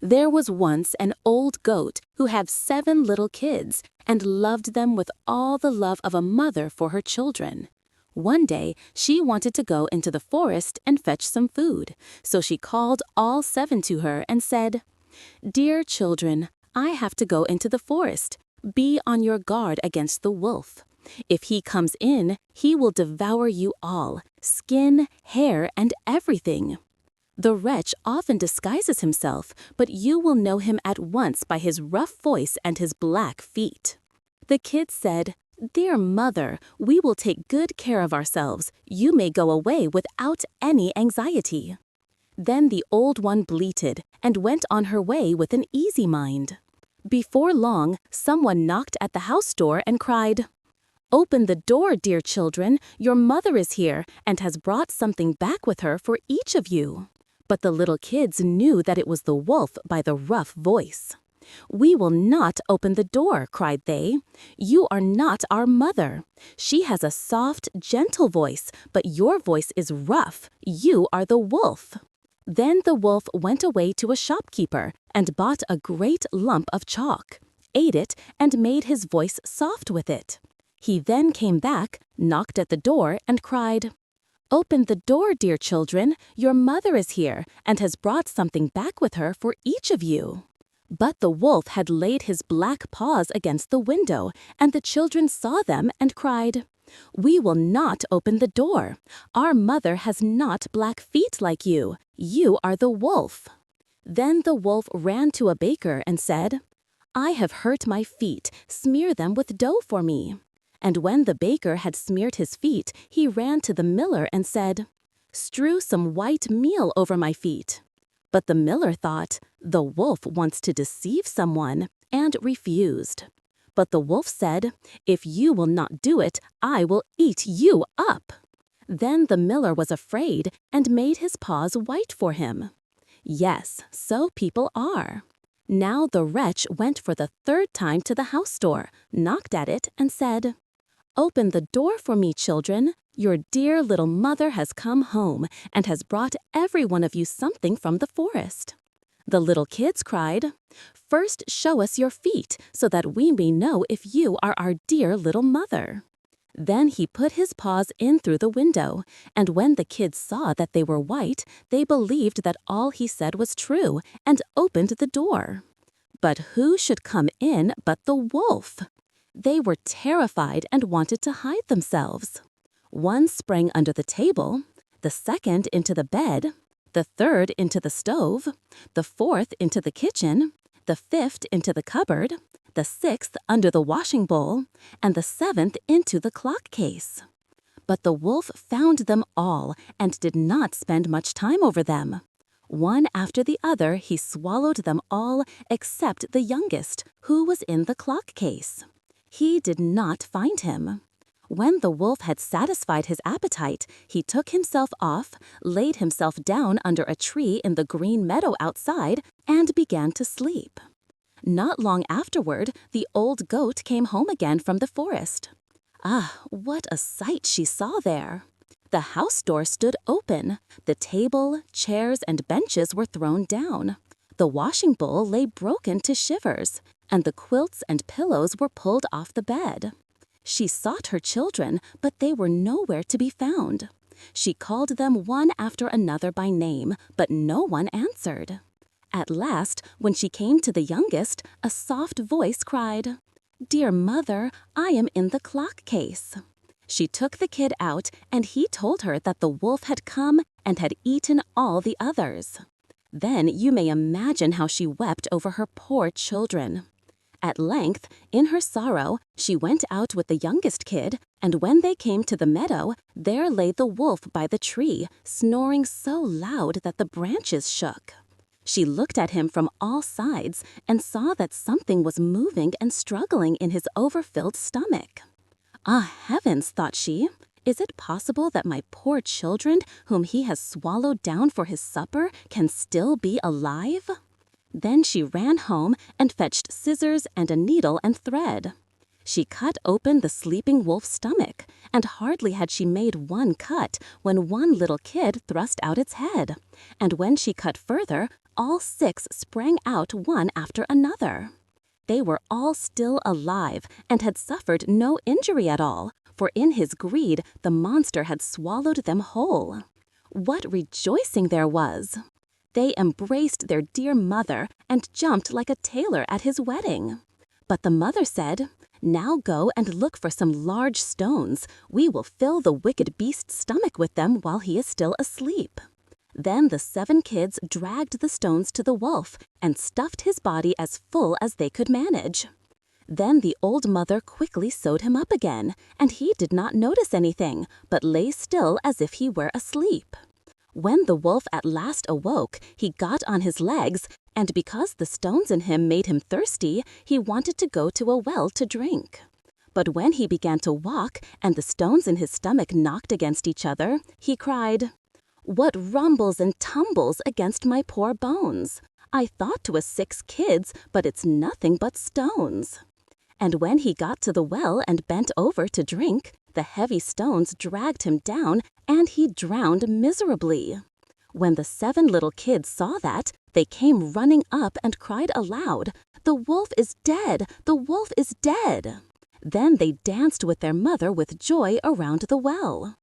There was once an old goat who had 7 little kids and loved them with all the love of a mother for her children. One day, she wanted to go into the forest and fetch some food, so she called all 7 to her and said, "Dear children, I have to go into the forest. Be on your guard against the wolf. If he comes in, he will devour you all, skin, hair, and everything. The wretch often disguises himself, but you will know him at once by his rough voice and his black feet." The kids said, "Dear mother, we will take good care of ourselves. You may go away without any anxiety." Then the old one bleated and went on her way with an easy mind. Before long, someone knocked at the house door and cried, "Open the door, dear children. Your mother is here and has brought something back with her for each of you." But the little kids knew that it was the wolf by the rough voice. "We will not open the door," cried they. "You are not our mother. She has a soft, gentle voice, but your voice is rough. You are the wolf." Then the wolf went away to a shopkeeper and bought a great lump of chalk, ate it, and made his voice soft with it. He then came back, knocked at the door, and cried, "Open the door, dear children. Your mother is here and has brought something back with her for each of you." But the wolf had laid his black paws against the window, and the children saw them and cried, "We will not open the door. Our mother has not black feet like you. You are the wolf." Then the wolf ran to a baker and said, "I have hurt my feet. Smear them with dough for me." And when the baker had smeared his feet, he ran to the miller and said, "Strew some white meal over my feet." But the miller thought, "The wolf wants to deceive someone," and refused. But the wolf said, "If you will not do it, I will eat you up." Then the miller was afraid and made his paws white for him. Yes, so people are. Now the wretch went for the 3rd time to the house door, knocked at it, and said, "Open the door for me, children. Your dear little mother has come home and has brought every one of you something from the forest." The little kids cried, "First show us your feet so that we may know if you are our dear little mother." Then he put his paws in through the window, and when the kids saw that they were white, they believed that all he said was true and opened the door. But who should come in but the wolf? They were terrified and wanted to hide themselves. One sprang under the table, the second into the bed, the third into the stove, the fourth into the kitchen, the fifth into the cupboard, the 6th under the washing bowl, and the 7th into the clock case. But the wolf found them all and did not spend much time over them. One after the other, he swallowed them all except the youngest, who was in the clock case. He did not find him. When the wolf had satisfied his appetite, he took himself off, laid himself down under a tree in the green meadow outside, and began to sleep. Not long afterward, the old goat came home again from the forest. Ah, what a sight she saw there! The house door stood open. The table, chairs, and benches were thrown down. The washing bowl lay broken to shivers, and the quilts and pillows were pulled off the bed. She sought her children, but they were nowhere to be found. She called them one after another by name, but no one answered. At last, when she came to the youngest, a soft voice cried, "Dear mother, I am in the clock case." She took the kid out, and he told her that the wolf had come and had eaten all the others. Then you may imagine how she wept over her poor children. At length, in her sorrow, she went out with the youngest kid, and when they came to the meadow, there lay the wolf by the tree, snoring so loud that the branches shook. She looked at him from all sides and saw that something was moving and struggling in his overfilled stomach. "Ah, heavens," thought she, "is it possible that my poor children, whom he has swallowed down for his supper, can still be alive?" Then she ran home and fetched scissors and a needle and thread. She cut open the sleeping wolf's stomach, and hardly had she made one cut when one little kid thrust out its head, and when she cut further, all 6 sprang out one after another. They were all still alive and had suffered no injury at all, for in his greed the monster had swallowed them whole. What rejoicing there was! They embraced their dear mother and jumped like a tailor at his wedding. But the mother said, "Now go and look for some large stones. We will fill the wicked beast's stomach with them while he is still asleep." Then the 7 kids dragged the stones to the wolf and stuffed his body as full as they could manage. Then the old mother quickly sewed him up again, and he did not notice anything, but lay still as if he were asleep. When the wolf at last awoke, he got on his legs, and because the stones in him made him thirsty, he wanted to go to a well to drink. But when he began to walk and the stones in his stomach knocked against each other, he cried, "What rumbles and tumbles against my poor bones? I thought 'twas 6 kids, but it's nothing but stones." And when he got to the well and bent over to drink, the heavy stones dragged him down and he drowned miserably. When the 7 little kids saw that, they came running up and cried aloud, "The wolf is dead! The wolf is dead!" Then they danced with their mother with joy around the well.